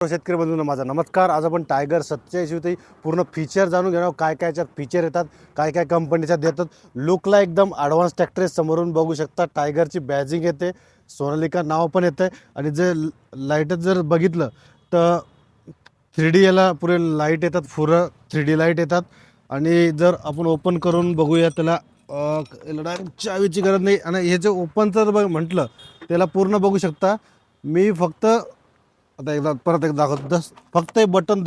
शेतकरी बंधूंनो माझा नमस्कार। आज आपण टायगर 87 पूर्ण फीचर जाणून घेणार आहोत। काय काय याच्यात फीचर येतात, काय काय कंपनीच्या देतात। लुकला एकदम ॲडव्हान्स ट्रॅक्टर समोरून बघू शकता। टायगरची बॅजिंग येते, सोनालिका नाव पण येते आणि जे लाईट जर बघितलं तर 3D याला पुरे लाईट येतात, पुरं 3D लाईट येतात। आणि जर आपण ओपन करून बघूया त्याला डायरेक्ट चावीची गरज नाही। आणि हे जे ओपनचं बघ म्हटलं त्याला पूर्ण बघू शकता। मी फक्त आता एकदा परत एकदा दाखवतो। फक्त हे बटन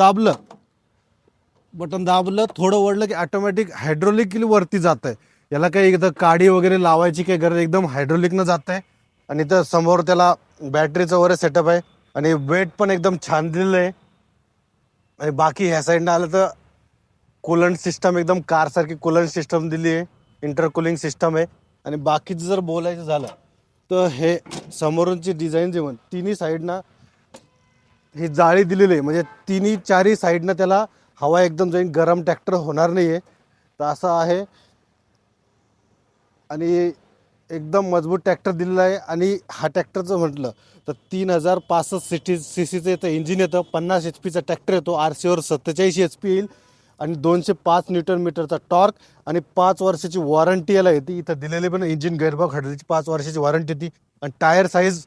दाबलं थोडं वळलं की ऑटोमॅटिक हायड्रोलिकली वरती जात आहे। याला काही एकदा काडी वगैरे लावायची काही गरज, एकदम हायड्रोलिकनं जात आहे। आणि तर समोर त्याला बॅटरीचं वगैरे सेटअप आहे आणि वेट पण एकदम छान दिलेलं आहे। आणि बाकी ह्या साईडनं आलं तर कूलंट सिस्टम एकदम कारसारखी कूलंट सिस्टम दिली आहे, इंटरकूलिंग सिस्टम आहे। आणि बाकीचं जर बोलायचं झालं तर हे समोरची डिझाईन जे म्हण तिन्ही साईडनं ही जाळी दिलेली आहे, म्हणजे तिन्ही चारही साईडनं त्याला हवा एकदम जाईन, गरम ट्रॅक्टर होणार नाही आहे तर असं आहे। आणि एकदम मजबूत ट्रॅक्टर दिलेला आहे। आणि हा ट्रॅक्टरचं म्हटलं तर 3065 सीसीचं येतं इंजिन येतं, 50 HP ट्रॅक्टर येतो, RCवर 47 HP येईल आणि 205 न्यूटन मीटरचा टॉर्क आणि 5 वर्षाची वॉरंटी याला येते। इथं दिलेली पण इंजिन गैरभाग खडलीची 5 वर्षाची वॉरंटी येते। आणि टायर साईज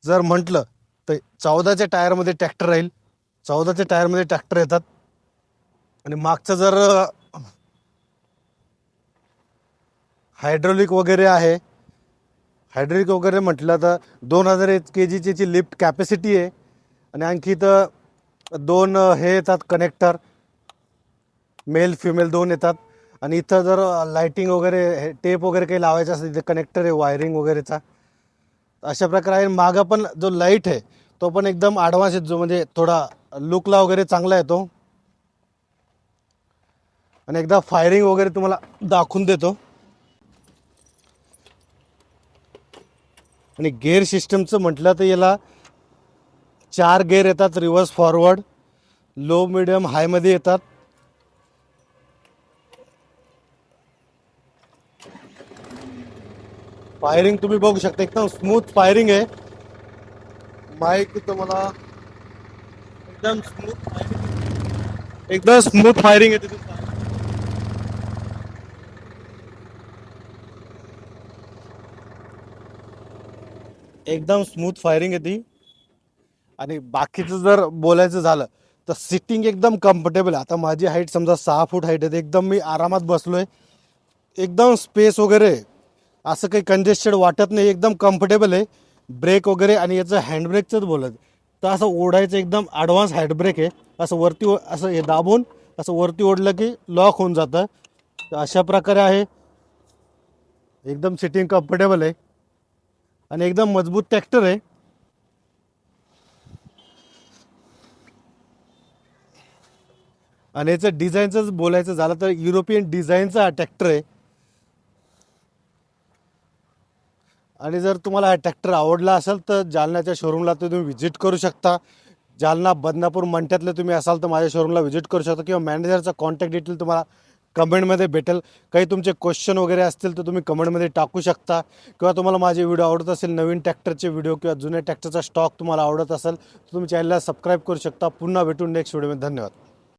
जर म्हटलं तर 14च्या टायरमध्ये ट्रॅक्टर राहील, 14च्या टायरमध्ये ट्रॅक्टर येतात। आणि मागचं जर हायड्रोलिक वगैरे आहे, हायड्रोलिक वगैरे म्हटलं तर 2000 kgची लिफ्ट कॅपॅसिटी आहे। आणि आणखी इथं दोन हे येतात कनेक्टर, मेल फिमेल दोन येतात। आणि इथं जर लाइटिंग वगैरे टेप वगैरे काही लावायचं असेल तर कनेक्टर आहे वायरिंग वगैरेचा, अशा प्रकारे आहे। मागं पण जो लाईट आहे तो पण एकदम ॲडव्हान्स आहे, जो म्हणजे थोडा लुकला वगैरे चांगला येतो। आणि एकदा फायरिंग वगैरे तुम्हाला दाखवून देतो। आणि गेअर सिस्टमचं म्हटलं तर याला 4 गेअर येतात, रिव्हर्स फॉरवर्ड, लो मिडियम हायमध्ये येतात। फायरिंग तुम्ही बघू शकता, एकदम स्मूथ फायरिंग आहे। माईक तुम्हाला एकदम स्मूथ फायरिंग आहे तिथून। एकदम स्मूथ फायरिंग आहे ती। आणि बाकीचं जर बोलायचं झालं तर सिटिंग एकदम कम्फर्टेबल आहे। आता माझी हाईट समजा 6 फूट हाईट आहे, एकदम मी आरामात बसलोय, एकदम स्पेस वगैरे असं काही कंजेस्टेड वाटत नाही, एकदम कम्फर्टेबल आहे। ब्रेक वगैरे आणि याचं हँडब्रेकचंच बोलायचं तर असं ओढायचं एकदम ॲडव्हान्स हँडब्रेक आहे। असं वरती असं हे दाबून असं वरती ओढलं की लॉक होऊन जातं, तर अशा प्रकारे आहे। एकदम सिटिंग कम्फर्टेबल आहे आणि एकदम मजबूत ट्रॅक्टर आहे। आणि याचं डिझाईनचंच बोलायचं झालं तर युरोपियन डिझाईनचा हा ट्रॅक्टर आहे। आणि जर तुम्हाला हा ट्रॅक्टर आवडला असेल तर जालन्याच्या शोरूमला तुम्ही व्हिजिट करू शकता। जालना बदनापूर मंठ्यातले तुम्ही असाल तर माझ्या शोरूमला व्हिजिट करू शकता, किंवा मॅनेजरचा कॉन्टॅक्ट डिटेल तुम्हाला कमेंटमध्ये भेटेल। काही तुमचे क्वेश्चन वगैरे असतील तर तुम्ही कमेंटमध्ये टाकू शकता, किंवा तुम्हाला माझे व्हिडिओ आवडत असेल, नवीन ट्रॅक्टरचे व्हिडिओ किंवा जुन्या ट्रॅक्टरचा स्टॉक तुम्हाला आवडत असेल तर तुम्ही चॅनलला सबस्क्राईब करू शकता। पुन्हा भेटून नेक्स्ट व्हिडिओमध्ये। धन्यवाद।